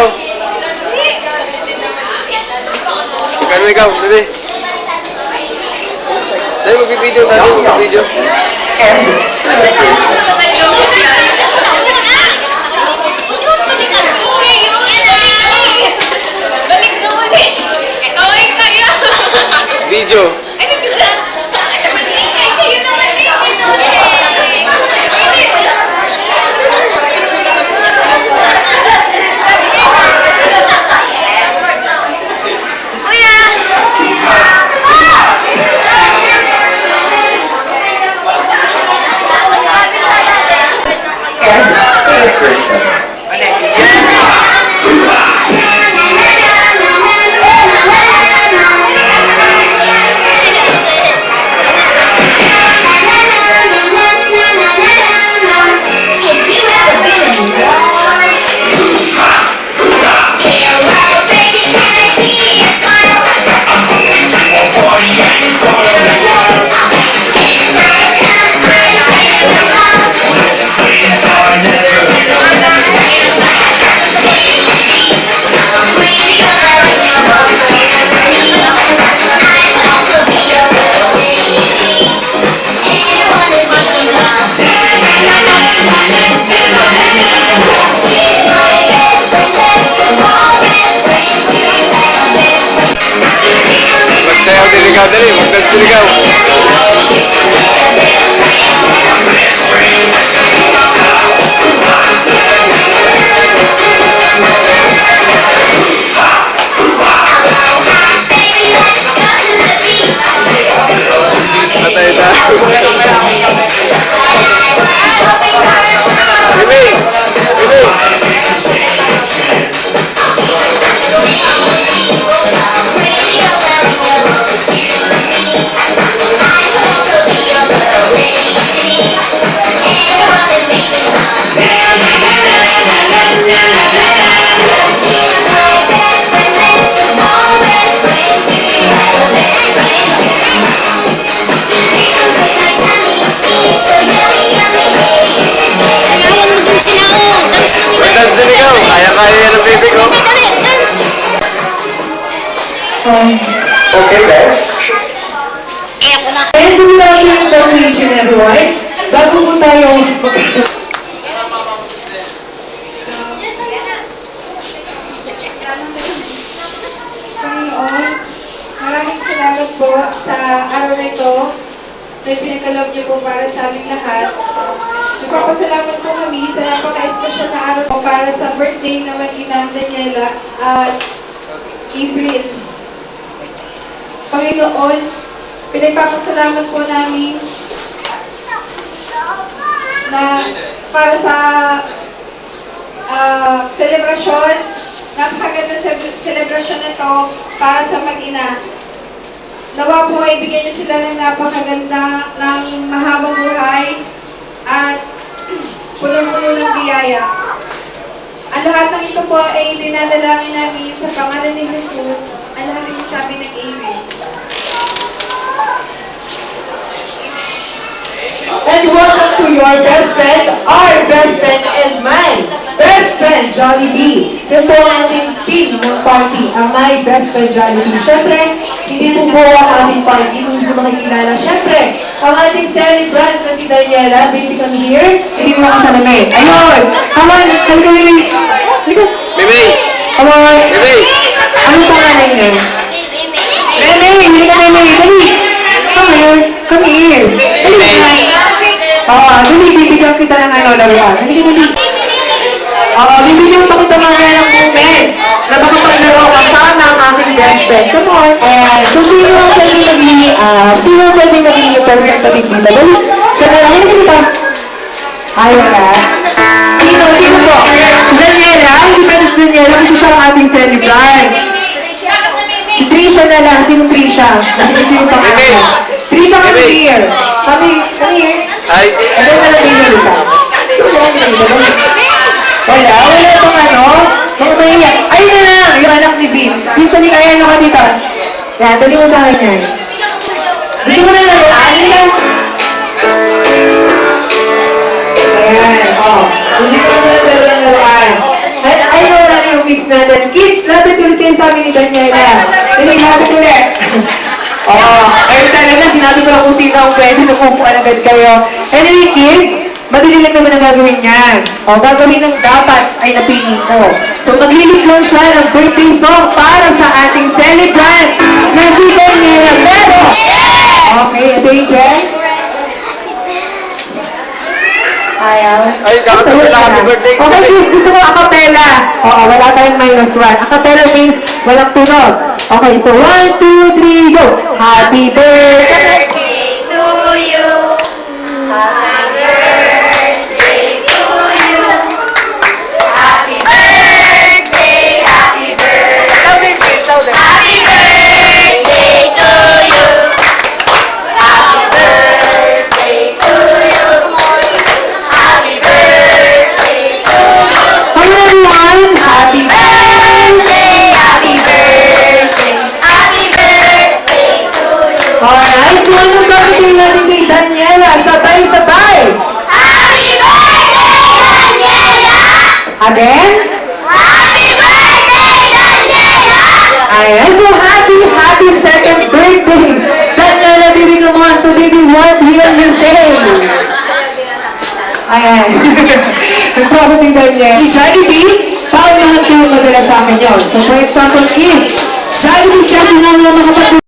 ikaw? Magkano ikaw, bebe? Dahil magbibideo tayo, magbibideo. Video. Dali, magdasiligaw. Patay tayo. Bebe! Bebe! Okay, guys. And we love you for each and everyone. Bago po tayo Panginoon, maraming salamat po sa araw na ito na pinagkaloob niyo po para sa aming lahat. Nagpapasalamat po kami sa napaka-espesyal na araw po para sa birthday na mag-inang Daniela at April. Panginoon, pinagpapasalamat po namin na para sa selebrasyon, napakaganda selebrasyon na ito para sa mag-ina. Nawa po ay bigyan niyo sila ng napakaganda ng mahabang buhay at puno-puno ng biyaya. Ang lahat ng ito po ay dinadalangin namin sa pangalan ni Jesus. Ang lahat ay sabi ng Amen. and welcome to your best friend, our best friend, and my best friend, Jollibee. Ito po ang ating team ng party, ang my best friend, Jollibee. Siyempre, hindi po buo ang ating party, hindi po makikilala. Siyempre, ang ating celebrant na si Daniela, baby, come here. Hindi mo kasama na eh. Ayun! Come on! Halika, Mimi! Halika! Mimi! Come on! Mimi! Anong pangalan niya? Mimi! Halika, Mimi! Dali! Come here! Come here! Dali! Oo, dali, bibigyan kita ng ano, laruan. Halika, dali! Oo, bibigyan pa kita mga ng moment na makapaglaro kasama ang aking best friend. Come on! So, sino ang pwedeng mag-i-up? Sino ang pwedeng mag-i-up para sa tabi dito? Dali! Siya na lang, halika dito! Ayaw na? Sino? Sino po? Si Daniela? Hindi pa si Daniela kasi siya ang ating celebrant. Si Trisha na lang. Sinong Trisha? Nakikita yung pangalan. Trisha, come here. Come here. Hi! Ano na lang yung lupa? Wala itong ano. Mga mahiyak. Ayun na lang, yung anak ni Vince. Vince, hindi kaya ano ka dito. Yan, dali mo sa akin yan. Gusto mo na laruan? Yan. Ayan, o. Hindi ko na laruan. Ay, wala yung Vince na pwede napupuan agad kayo. Anyway, kids, madali lang naman ang gagawin niyan. O, gagawin ng dapat ay napili ko. So, maglilig lang siya ng birthday song para sa ating celebrant na si Daniela Pero. Okay, ito yung Jen. Ayaw. Ay, kakanta sila, happy birthday. Okay, kids, gusto ko acapella. Oo, wala tayong -1. Acapella means walang tunog. Okay, so 1, 2, 3, go! Happy birthday! to you. Happy birthday to you. Happy birthday, happy birthday. Happy birthday to you. Happy birthday to you. Happy birthday to you. Come on, everyone! Happy Birthday, happy birthday. Happy birthday to you. Alright, so anong gagawin natin kay Daniela? Sabay-sabay! Happy birthday, Daniela. Again? Happy birthday, Daniela. Ayan, so happy second birthday! Daniela, baby, come on. So baby, what will you say? Ayan. Nagpapot ni Daniela. Si Jollibee, paunahan kayo madala sa akin yun. So for example, if Jollibee siya ng mga kapatid